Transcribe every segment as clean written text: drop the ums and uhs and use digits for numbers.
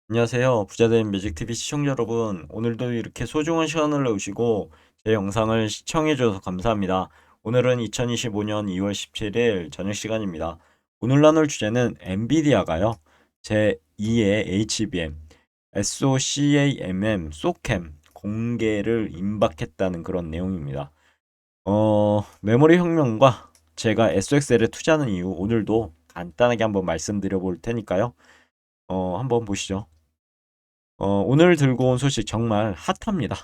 안녕하세요. 부자된 매직TV 시청자 여러분. 오늘도 이렇게 소중한 시간을 내주시고 제 영상을 시청해 주셔서 감사합니다. 오늘은 2025년 2월 17일 저녁 시간입니다. 오늘 나눌 주제는 엔비디아가요. 제2의 HBM, SOCAMM, 공개를 임박했다는 그런 내용입니다. 메모리 혁명과 제가 SXL에 투자하는 이유 오늘도 간단하게 한번 말씀드려 볼 테니까요. 한번 보시죠. 오늘 들고 온 소식 정말 핫합니다.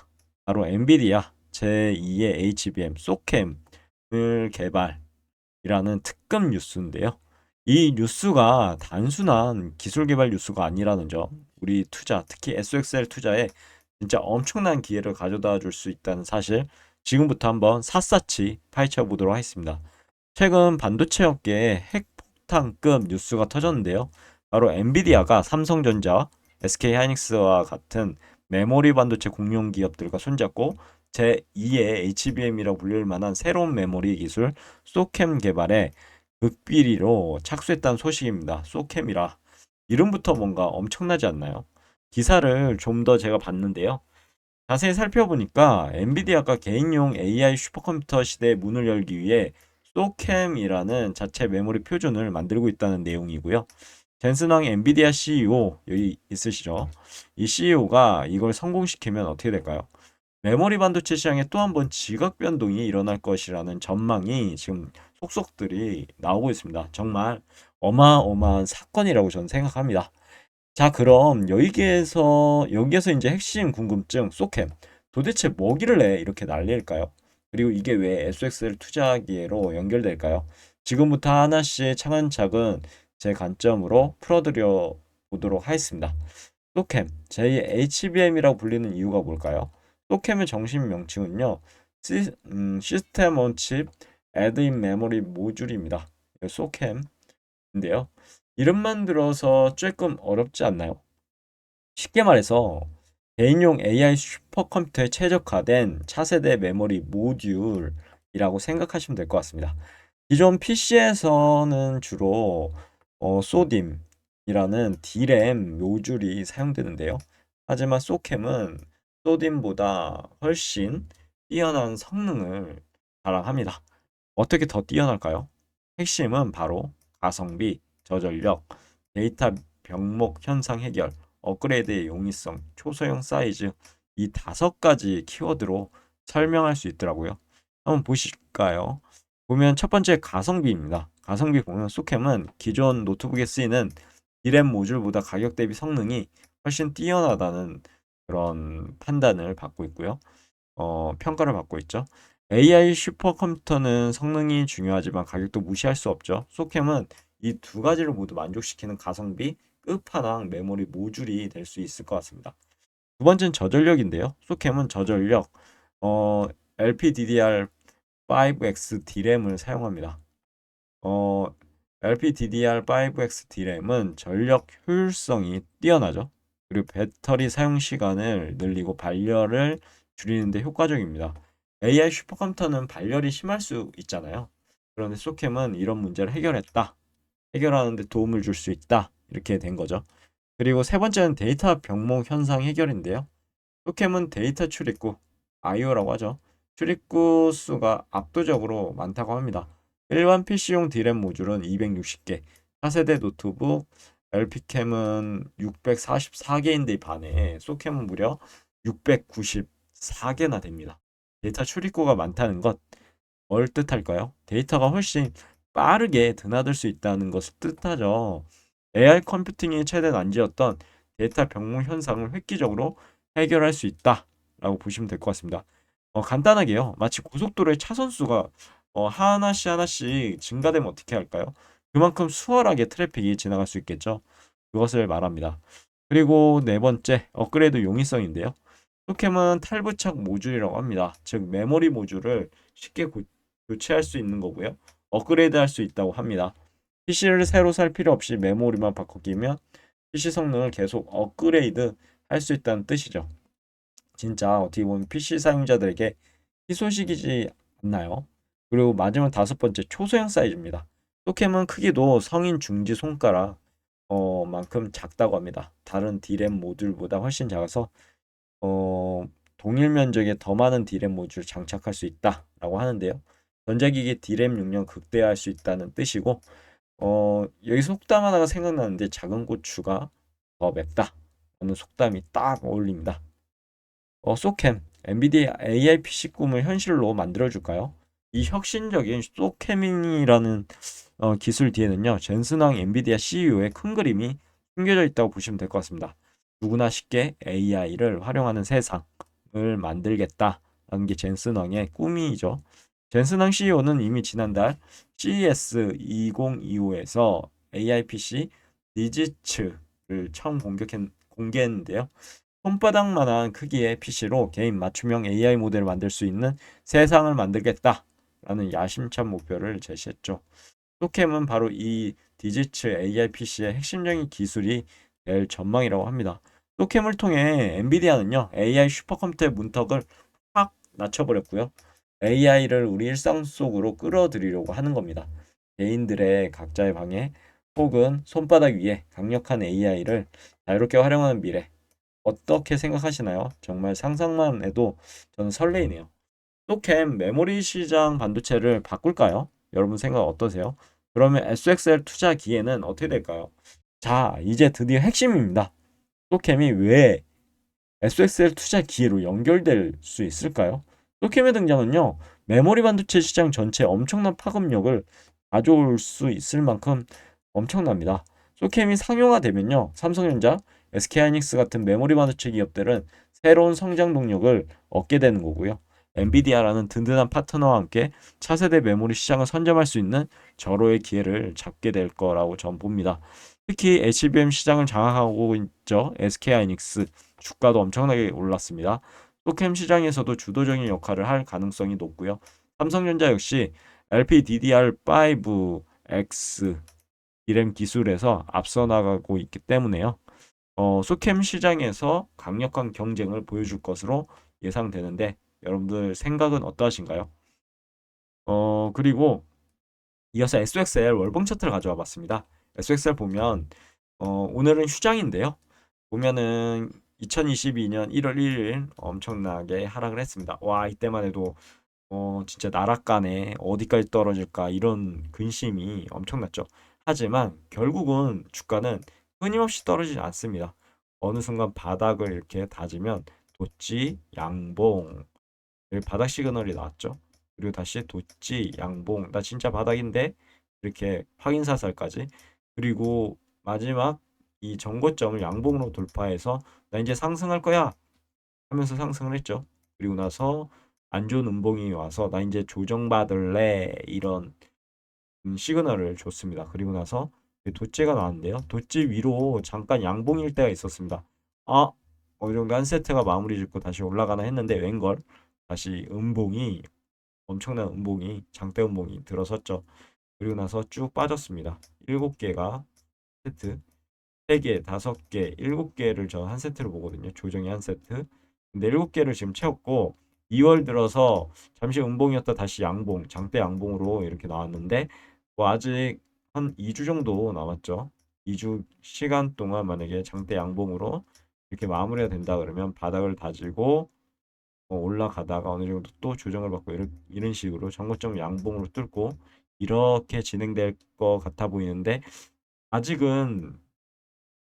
바로 엔비디아 제2의 HBM 소캠을 개발이라는 특급 뉴스인데요. 이 뉴스가 단순한 기술 개발 뉴스가 아니라는 점, 우리 투자, 특히 SXL 투자에 진짜 엄청난 기회를 가져다 줄 수 있다는 사실, 지금부터 한번 샅샅이 파헤쳐 보도록 하겠습니다. 최근 반도체 업계에 핵폭탄급 뉴스가 터졌는데요. 바로 엔비디아가 삼성전자, SK하이닉스와 같은 메모리 반도체 공룡 기업들과 손잡고 제2의 HBM이라고 불릴 만한 새로운 메모리 기술 소캠 개발에 극비리로 착수했다는 소식입니다. 소캠이라 이름부터 뭔가 엄청나지 않나요? 기사를 좀 더 제가 봤는데요. 자세히 살펴보니까 엔비디아가 개인용 AI 슈퍼컴퓨터 시대의 문을 열기 위해 소캠이라는 자체 메모리 표준을 만들고 있다는 내용이고요. 젠슨 황 엔비디아 CEO 여기 있으시죠? 이 CEO가 이걸 성공시키면 어떻게 될까요? 메모리 반도체 시장에 또 한 번 지각 변동이 일어날 것이라는 전망이 지금 속속들이 나오고 있습니다. 정말 어마어마한 사건이라고 저는 생각합니다. 자, 그럼 여기에서 이제 핵심 궁금증, 소캠. 도대체 뭐길래 이렇게 난리일까요? 그리고 이게 왜 SXL 투자기회로 연결될까요? 지금부터 하나씩 차근차근 제 관점으로 풀어드려 보도록 하겠습니다. 소캠, JHBM이라고 불리는 이유가 뭘까요? 소캠의 정식 명칭은요, 시스템 온 칩 애드인 메모리 모듈입니다. 소캠인데요. 이름만 들어서 조금 어렵지 않나요? 쉽게 말해서 개인용 AI 슈퍼컴퓨터에 최적화된 차세대 메모리 모듈이라고 생각하시면 될 것 같습니다. 기존 PC에서는 주로 소딤이라는 D램 모듈이 사용되는데요. 하지만 소캠은 소딤보다 훨씬 뛰어난 성능을 자랑합니다. 어떻게 더 뛰어날까요? 핵심은 바로 가성비, 저전력, 데이터 병목 현상 해결, 업그레이드의 용이성, 초소형 사이즈 이 5가지 키워드로 설명할 수 있더라고요. 한번 보실까요? 보면 첫 번째 가성비입니다. 가성비 보면 소캠은 기존 노트북에 쓰이는 D램 모듈보다 가격 대비 성능이 훨씬 뛰어나다는 그런 판단을 받고 있고요. 평가를 받고 있죠. AI 슈퍼컴퓨터는 성능이 중요하지만 가격도 무시할 수 없죠. 소캠은 이 두 가지를 모두 만족시키는 가성비, 끝판왕 메모리 모듈이 될 수 있을 것 같습니다. 두 번째는 저전력인데요. 소캠은 저전력, LPDDR5X D램을 사용합니다. 어, LPDDR5X D램은 전력 효율성이 뛰어나죠. 그리고 배터리 사용 시간을 늘리고 발열을 줄이는데 효과적입니다. AI 슈퍼컴퓨터는 발열이 심할 수 있잖아요. 그런데 소캠은 이런 문제를 해결했다. 해결하는 데 도움을 줄 수 있다. 이렇게 된 거죠. 그리고 세 번째는 데이터 병목 현상 해결인데요. 소캠은 데이터 출입구, IO라고 하죠. 출입구 수가 압도적으로 많다고 합니다. 일반 PC용 D램 모듈은 260개, 4세대 노트북 LP캠은 644개인데 반해 소캠은 무려 694개나 됩니다. 데이터 출입구가 많다는 것, 뭘 뜻할까요? 데이터가 훨씬 빠르게 드나들 수 있다는 것을 뜻하죠. AI 컴퓨팅의 최대 난제였던 데이터 병목 현상을 획기적으로 해결할 수 있다라고 보시면 될 것 같습니다. 간단하게요. 마치 고속도로의 차선 수가 하나씩 하나씩 증가되면 어떻게 할까요? 그만큼 수월하게 트래픽이 지나갈 수 있겠죠. 그것을 말합니다. 그리고 네 번째, 업그레이드 용이성인데요. 소캠은 탈부착 모듈이라고 합니다. 즉 메모리 모듈을 쉽게 교체할 수 있는 거고요. 업그레이드 할 수 있다고 합니다. PC를 새로 살 필요 없이 메모리만 바꿔 끼면 PC 성능을 계속 업그레이드 할 수 있다는 뜻이죠. 진짜 어떻게 보면 PC 사용자들에게 희소식이지 않나요? 그리고 마지막 다섯 번째 초소형 사이즈입니다. 소캠은 크기도 성인 중지 손가락 만큼 작다고 합니다. 다른 D램 모듈보다 훨씬 작아서 어, 동일 면적에 더 많은 D램 모듈을 장착할 수 있다라고 하는데요. 전자기기 D램 용량 극대화할 수 있다는 뜻이고 여기 속담 하나가 생각나는데 작은 고추가 더 맵다 라는 속담이 딱 어울립니다. 소캠, 엔비디아 AI PC 꿈을 현실로 만들어줄까요? 이 혁신적인 소캠이라는 기술 뒤에는요, 젠슨왕 엔비디아 CEO의 큰 그림이 숨겨져 있다고 보시면 될 것 같습니다. 누구나 쉽게 AI를 활용하는 세상을 만들겠다라는 게 젠슨왕의 꿈이죠. 젠슨왕 CEO는 이미 지난달 CES 2025에서 AI PC 디지츠를 처음 공개했는데요. 손바닥만한 크기의 PC로 개인 맞춤형 AI 모델을 만들 수 있는 세상을 만들겠다라는 야심찬 목표를 제시했죠. 소캠은 바로 이 디지츠 AI PC의 핵심적인 기술이 될 전망이라고 합니다. 소캠을 통해 엔비디아는요, AI 슈퍼컴퓨터의 문턱을 확 낮춰버렸고요. AI를 우리 일상 속으로 끌어들이려고 하는 겁니다. 개인들의 각자의 방에 혹은 손바닥 위에 강력한 AI를 자유롭게 활용하는 미래. 어떻게 생각하시나요? 정말 상상만 해도 저는 설레이네요. 또캠 메모리 시장 반도체를 바꿀까요? 여러분 생각 어떠세요? 그러면 SXL 투자 기회는 어떻게 될까요? 자, 이제 드디어 핵심입니다. 또캠이 왜 SXL 투자 기회로 연결될 수 있을까요? 또캠의 등장은요, 메모리 반도체 시장 전체에 엄청난 파급력을 가져올 수 있을 만큼 엄청납니다. 소캠이 상용화되면요, 삼성전자, SK하이닉스 같은 메모리 반도체 기업들은 새로운 성장 동력을 얻게 되는 거고요. 엔비디아라는 든든한 파트너와 함께 차세대 메모리 시장을 선점할 수 있는 절호의 기회를 잡게 될 거라고 전 봅니다. 특히 HBM 시장을 장악하고 있죠. SK하이닉스 주가도 엄청나게 올랐습니다. 소캠 시장에서도 주도적인 역할을 할 가능성이 높고요. 삼성전자 역시 LPDDR5X D램 기술에서 앞서 나가고 있기 때문에요. 소캠 시장에서 강력한 경쟁을 보여줄 것으로 예상되는데 여러분들 생각은 어떠하신가요? 그리고 이어서 SXL 월봉 차트를 가져와 봤습니다. SXL 보면 오늘은 휴장인데요. 보면은 2022년 1월 1일 엄청나게 하락을 했습니다. 와, 이때만 해도 진짜 나락가네. 어디까지 떨어질까 이런 근심이 엄청났죠. 하지만 결국은 주가는 끊임없이 떨어지지 않습니다. 어느 순간 바닥을 이렇게 다지면 도치, 양봉, 여기 바닥 시그널이 나왔죠. 그리고 다시 도치, 양봉, 나 진짜 바닥인데 이렇게 확인 사살까지. 그리고 마지막 이 전고점을 양봉으로 돌파해서 나 이제 상승할 거야 하면서 상승을 했죠. 그리고 나서 안 좋은 음봉이 와서 나 이제 조정받을래 이런 시그널을 줬습니다. 그리고 나서 도째가 나왔는데요. 도째 위로 잠깐 양봉일 때가 있었습니다. 아, 어느 정도 한 세트가 마무리 짓고 다시 올라가나 했는데 웬걸 다시 엄청난 음봉이 장대 음봉이 들어섰죠. 그리고 나서 쭉 빠졌습니다. 7개가 세트 3개, 5개, 7개를 저 한 세트로 보거든요. 조정이 한 세트. 근데 7개를 지금 채웠고 2월 들어서 잠시 음봉이었다 다시 양봉, 장대 양봉으로 이렇게 나왔는데 뭐 아직 한 2주 정도 남았죠. 2주 시간 동안 만약에 장대 양봉으로 이렇게 마무리가 된다 그러면 바닥을 다지고 올라가다가 어느 정도 또 조정을 받고 이런 식으로 정고점 양봉으로 뚫고 이렇게 진행될 것 같아 보이는데 아직은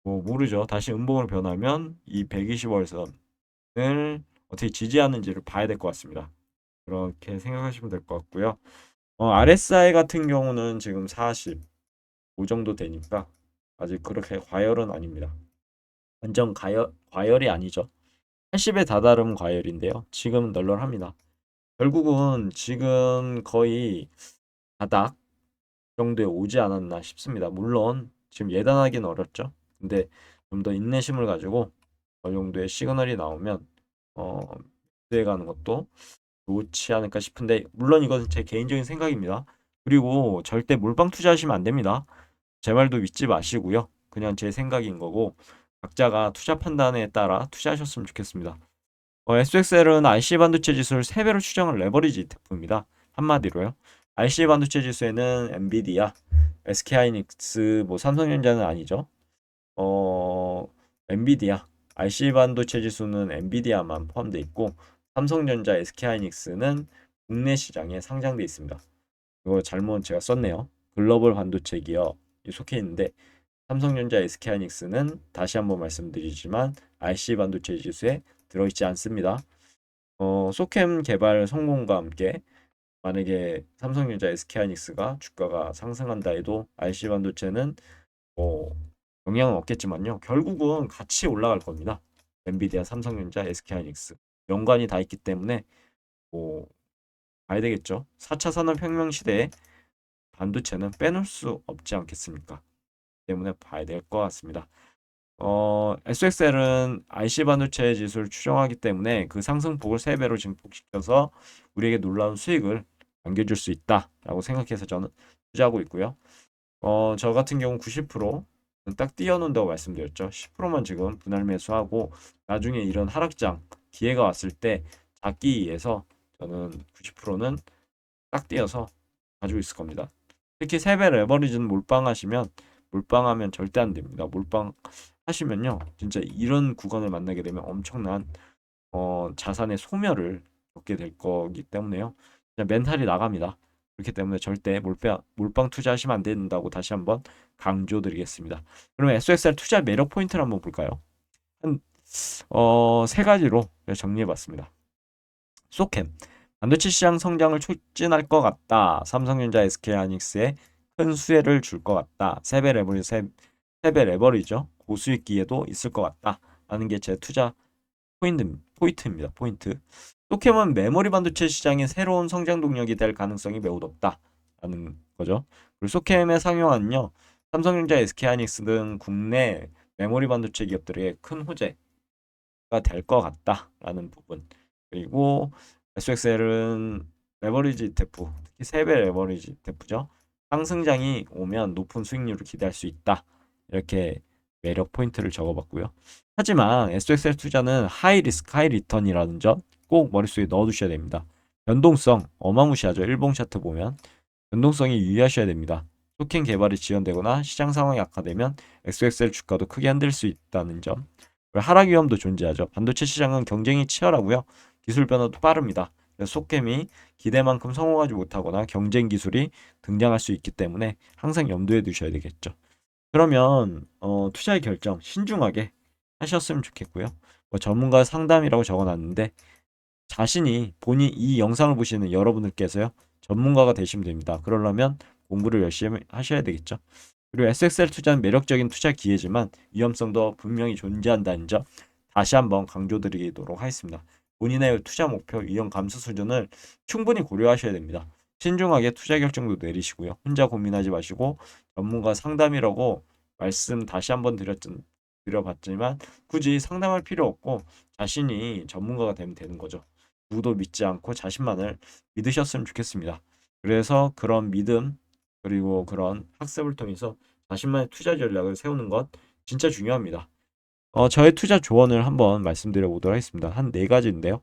뭐 모르죠. 다시 음봉으로 변하면 이 120월선을 어떻게 지지하는지를 봐야 될 것 같습니다. 그렇게 생각하시면 될 것 같고요. RSI 같은 경우는 지금 45 정도 되니까 아직 그렇게 과열은 아닙니다. 완전 과열이 아니죠. 80에 다다른 과열인데요. 지금은 널널합니다. 결국은 지금 거의 바닥 정도에 오지 않았나 싶습니다. 물론 지금 예단하기는 어렵죠. 근데 좀 더 인내심을 가지고 어느 정도의 시그널이 나오면 어, 돼 가는 것도 좋지 않을까 싶은데 물론 이건 제 개인적인 생각입니다. 그리고 절대 몰빵 투자하시면 안 됩니다. 제 말도 믿지 마시고요. 그냥 제 생각인 거고 각자가 투자 판단에 따라 투자하셨으면 좋겠습니다. SXL은 IC 반도체 지수를 3배로 추정한 레버리지 제품입니다. 한마디로요. IC 반도체 지수에는 엔비디아, SK하이닉스, 뭐 삼성전자는 아니죠. 엔비디아 IC 반도체 지수는 엔비디아만 포함되어 있고 삼성전자, SK하이닉스는 국내 시장에 상장돼 있습니다. 이거 잘못 제가 썼네요. 글로벌 반도체 기업이 속해 있는데 삼성전자, SK하이닉스는 다시 한번 말씀드리지만 IC 반도체 지수에 들어있지 않습니다. 소캠 개발 성공과 함께 만약에 삼성전자, SK하이닉스가 주가가 상승한다 해도 IC 반도체는 뭐 영향은 없겠지만요. 결국은 같이 올라갈 겁니다. 엔비디아, 삼성전자, SK하이닉스 연관이 다 있기 때문에 뭐 봐야 되겠죠. 4차 산업혁명 시대에 반도체는 빼놓을 수 없지 않겠습니까? 때문에 봐야 될 것 같습니다. SXL은 IC 반도체 지수를 추정하기 때문에 그 상승폭을 3배로 증폭시켜서 우리에게 놀라운 수익을 안겨줄 수 있다라고 생각해서 저는 투자하고 있고요. 저 같은 경우 90%딱 띄워놓는다고 말씀드렸죠. 10%만 지금 분할 매수하고 나중에 이런 하락장 기회가 왔을 때 잡기 위해서 저는 90%는 딱 띄어서 가지고 있을 겁니다. 특히 3배 레버리지는 몰빵하면 절대 안 됩니다. 몰빵 하시면요. 진짜 이런 구간을 만나게 되면 엄청난 자산의 소멸을 겪게 될 거기 때문에요. 그냥 멘탈이 나갑니다. 그렇기 때문에 절대 몰빵 투자하시면 안 된다고 다시 한번 강조드리겠습니다. 그러면 SXR 투자 매력 포인트를 한번 볼까요? 한, 세 가지로 정리해봤습니다. 소캠 반도체 시장 성장을 촉진할 것 같다. 삼성전자, SK하이닉스에 큰 수혜를 줄 것 같다. 3배 레버리죠. 고수익 기회도 있을 것 같다. 라는 게 제 투자 포인트입니다. 포인트. 소캠은 메모리 반도체 시장의 새로운 성장 동력이 될 가능성이 매우 높다라는 거죠. 그리고 소캠의 상용화는요. 삼성전자, SK하이닉스 등 국내 메모리 반도체 기업들에게 큰 호재가 될 것 같다라는 부분. 그리고 SXL은 레버리지 ETF, 특히 3배 레버리지 ETF죠. 상승장이 오면 높은 수익률을 기대할 수 있다. 이렇게 매력 포인트를 적어봤고요. 하지만 SXL 투자는 하이 리스크, 하이 리턴이라는 점 꼭 머릿속에 넣어두셔야 됩니다. 변동성 어마무시하죠. 일봉 차트 보면 변동성이 유의하셔야 됩니다. 토ken 개발이 지연되거나 시장 상황이 악화되면 SXL 주가도 크게 흔들 수 있다는 점. 하락 위험도 존재하죠. 반도체 시장은 경쟁이 치열하고요. 기술 변화도 빠릅니다. 속겜이 기대만큼 성공하지 못하거나 경쟁 기술이 등장할 수 있기 때문에 항상 염두에 두셔야 되겠죠. 그러면 투자의 결정 신중하게 하셨으면 좋겠고요. 전문가 상담이라고 적어놨는데 자신이 본인 이 영상을 보시는 여러분들께서요 전문가가 되시면 됩니다. 그러려면 공부를 열심히 하셔야 되겠죠. 그리고 SXL 투자는 매력적인 투자 기회지만 위험성도 분명히 존재한다는 점 다시 한번 강조드리도록 하겠습니다. 본인의 투자 목표, 위험 감소 수준을 충분히 고려하셔야 됩니다. 신중하게 투자 결정도 내리시고요. 혼자 고민하지 마시고 전문가 상담이라고 말씀 다시 한번 드려봤지만 굳이 상담할 필요 없고 자신이 전문가가 되면 되는 거죠. 누구도 믿지 않고 자신만을 믿으셨으면 좋겠습니다. 그래서 그런 믿음 그리고 그런 학습을 통해서 자신만의 투자 전략을 세우는 것 진짜 중요합니다. 저의 투자 조언을 한번 말씀드려 보도록 하겠습니다. 한 네 가지인데요.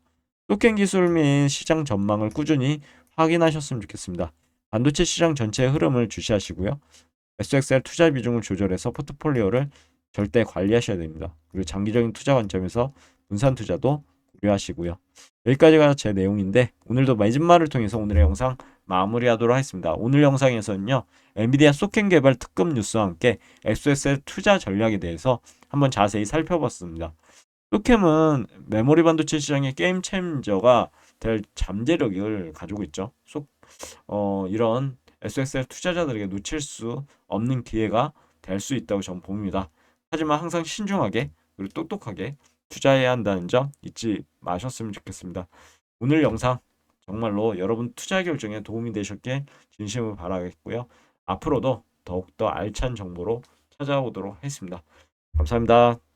토ken 기술 및 시장 전망을 꾸준히 확인하셨으면 좋겠습니다. 반도체 시장 전체의 흐름을 주시하시고요. SXL 투자 비중을 조절해서 포트폴리오를 절대 관리하셔야 됩니다. 그리고 장기적인 투자 관점에서 분산 투자도 고려하시고요. 여기까지가 제 내용인데 오늘도 마지막을 통해서 오늘의 영상 마무리하도록 하겠습니다. 오늘 영상에서는요. 엔비디아 소켓 개발 특급 뉴스와 함께 SXL 투자 전략에 대해서 한번 자세히 살펴봤습니다. 소캠은 메모리 반도체 시장의 게임 체인저가 될 잠재력을 가지고 있죠. 이런 SXL 투자자들에게 놓칠 수 없는 기회가 될 수 있다고 저는 봅니다. 하지만 항상 신중하게 그리고 똑똑하게 투자해야 한다는 점 잊지 마셨으면 좋겠습니다. 오늘 영상 정말로 여러분 투자 결정에 도움이 되셨길 진심으로 바라겠고요. 앞으로도 더욱더 알찬 정보로 찾아오도록 하겠습니다. 감사합니다.